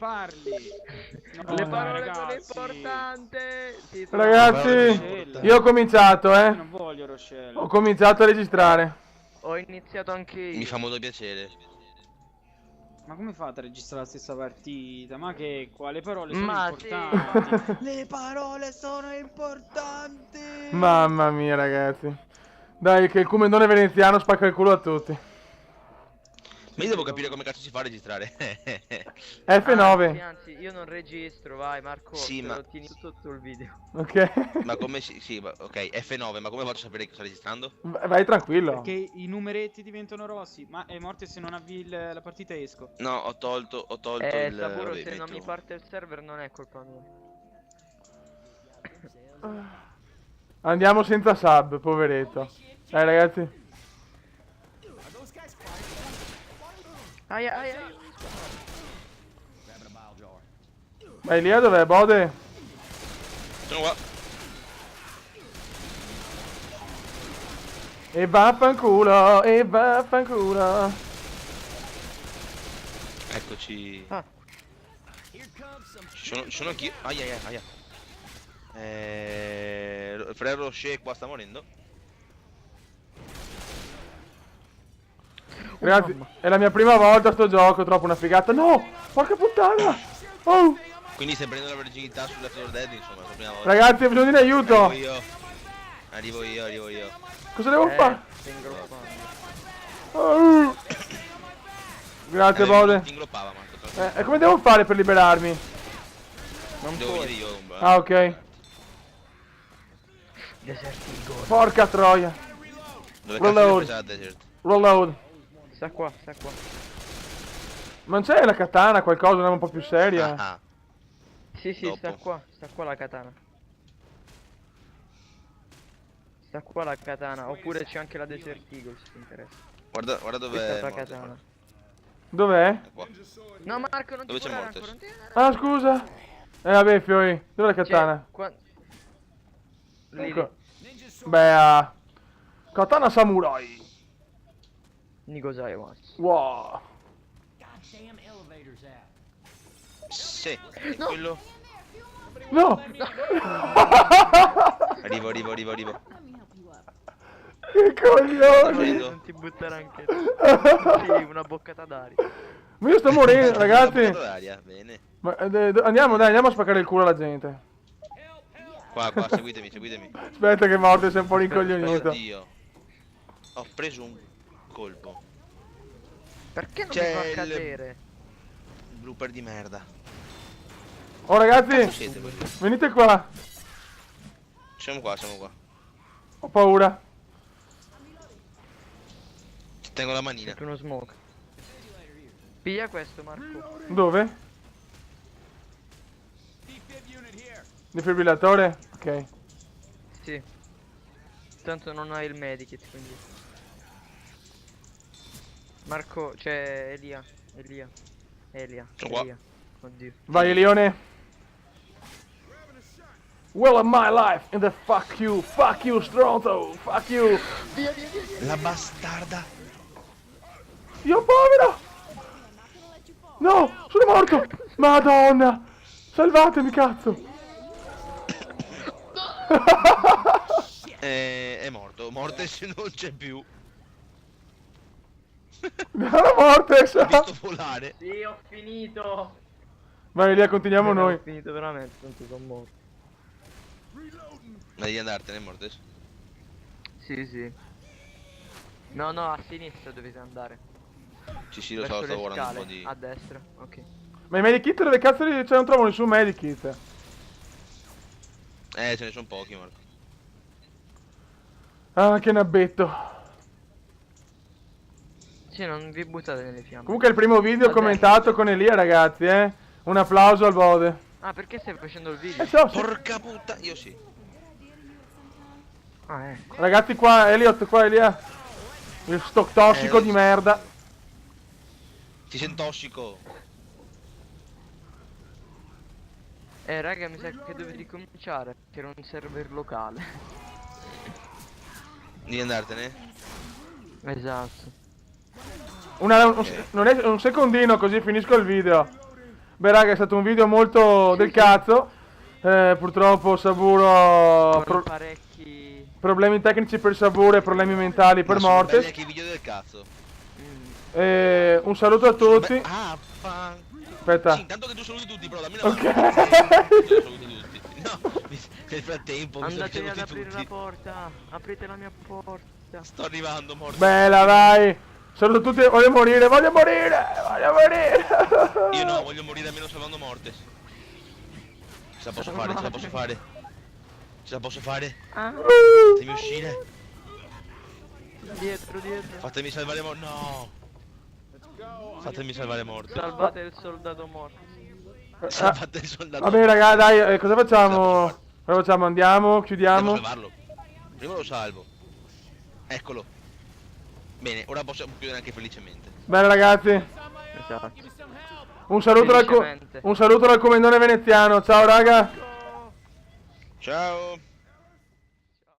parli. No, Le dai, parole sono ragazzi. importanti. Sì, Ragazzi, io ho cominciato, Io non voglio Rochelle. Ho cominciato a registrare. ho iniziato anche io. Mi fa molto piacere. Ma come fate a registrare la stessa partita? Ma che qua le parole sono Ma importanti. Le parole sono importanti. Mamma mia, ragazzi. Dai, che il comendone veneziano spacca il culo a tutti. Ma io devo capire come cazzo si fa a registrare. F9. Anzi, io non registro, vai Marco, Sì, te ma- lo tieni sotto il video. Ok. Ma come sì, ok, F9, ma come faccio a sapere che sto registrando? Vai tranquillo. Perché i numeretti diventano rossi. Ma è morte se non avvii la partita esco. No, ho tolto il... Saburo, vabbè, se non metto- mi parte il server non è colpa mia. Andiamo senza sub, poveretto. Dai, ragazzi. Aia, aia. Ma Elia dov'è, Bode? Sono qua. E vaffanculo, e vaffanculo. Eccoci. Ah. Ci sono anch'io. Aia, aia, aia. Frère Rocher qua sta morendo. Ragazzi, è la mia prima volta a sto gioco, troppo una figata. No, porca puttana. Oh. Quindi stai prendendo la virginità sulla Left 4 Dead, insomma, è la prima volta. Ragazzi, ho bisogno di aiuto. Arrivo io. Cosa devo fare? Stai ingroppando. Oh. Grazie, Bode. Ti ingroppava, Marco. E come devo fare per liberarmi? Non Devo puoi. venire io. Ah, ok. Desertico. Porca troia. Dove Reload. cazzo è presa la desert? Reload. Sta qua, sta qua. Non c'è la katana, qualcosa, una un po' più seria? Ah, Sì, Dopo. sta qua la katana. Sta qua la katana, oppure c'è anche la Desert Eagle se ti interessa. guarda Questa dove è la morte. katana. Dov'è? È qua. No Marco, non Dove ti c'è curare Mortis? ancora, non ti curare. Ah, scusa. Vabbè, fioi. Dov'è la katana? Lì, Ecco. Beh, katana samurai. Nigosai was. Wow. Sì, è quello. No. Arrivo. Che coglione. Morendo. Non ti buttare anche tu. Sì, una boccata d'aria. Ma io sto morendo, ragazzi. Una boccata d'aria, bene. Ma, andiamo, dai, andiamo a spaccare il culo alla gente. Qua, seguitemi. Aspetta che morte sei un po' rincoglionito. Oddio. Ho preso un colpo. Perché non C'è mi fa il- cadere? Blooper di merda. Oh, Cazzo ragazzi, siete voi? venite qua. Siamo qua. Ho paura. Ti tengo la manina. Sento uno smoke. Piglia questo Marco. Dove? Defibrillatore? Ok. Sì. Tanto non hai il medikit quindi. Marco, c'è Elia. Sono qua. Oddio. Vai, Leone. Well of my life in the fuck you, stronzo, fuck you. La bastarda. Io povero. No, sono morto. Madonna. Salvatemi, cazzo. È morto. Morte se non c'è più. La morte, Ho sa. visto volare. Sì, ho finito. Vai, Elia, continuiamo noi. Ho finito veramente, tanto sono morto. Ma devi andartene, Mortes. Sì. No, a sinistra dovete andare. Sì, lo Verso so, sto le lavorando un scale, po' di... a destra, ok. Ma i medikit dove cazzo li... Cioè, non trovo nessun medikit. Ce ne sono pochi, Marco. Ah, che nabbetto. Sì, non vi buttate nelle fiamme. Comunque è il primo video Vabbè. commentato con Elia, ragazzi, eh. Un applauso al Bode. Ah, perché stai facendo il video? So, sì. Porca puttana, io sì. Ah, ecco. Ragazzi, qua, Elliot, qua, Elia. Il stock tossico di merda. Ti sento tossico. Raga, mi sa che dovete ricominciare. Che era un server locale. Devi andartene? Esatto. Non è un secondino, così finisco il video. Beh raga, è stato un video molto del cazzo. Purtroppo Saburo Con parecchi... problemi tecnici per Saburo e problemi mentali per Ma sono belli Mortes. anche i video del cazzo. Un saluto a tutti. Ah, Aspetta. Sì, intanto che tu saluti tutti, però dammi una mano. Ok. Io saluti tutti. No, nel frattempo mi sa che Andate ad saluti aprire la tutti. porta. Aprite la mia porta. Sto arrivando, morto. Bella, vai. Saluto tutti. Voglio morire, voglio morire. Voglio morire. Io no, voglio morire almeno salvando Mortes. Ce la posso fare, ce la posso fare. Ce la posso fare. Fatemi uscire. Dietro. Fatemi salvare Mortes. No. Fatemi salvare Mortes. Salvate il soldato morto. Salvate il soldato. Vabbè raga, dai, cosa facciamo? Cosa facciamo? Andiamo, Devo chiudiamo. salvarlo. Prima lo salvo. Eccolo. Bene, ora possiamo chiudere anche felicemente. Bene ragazzi. Esatto. Un saluto Felicemente. dal comendone veneziano. Ciao raga. Ciao.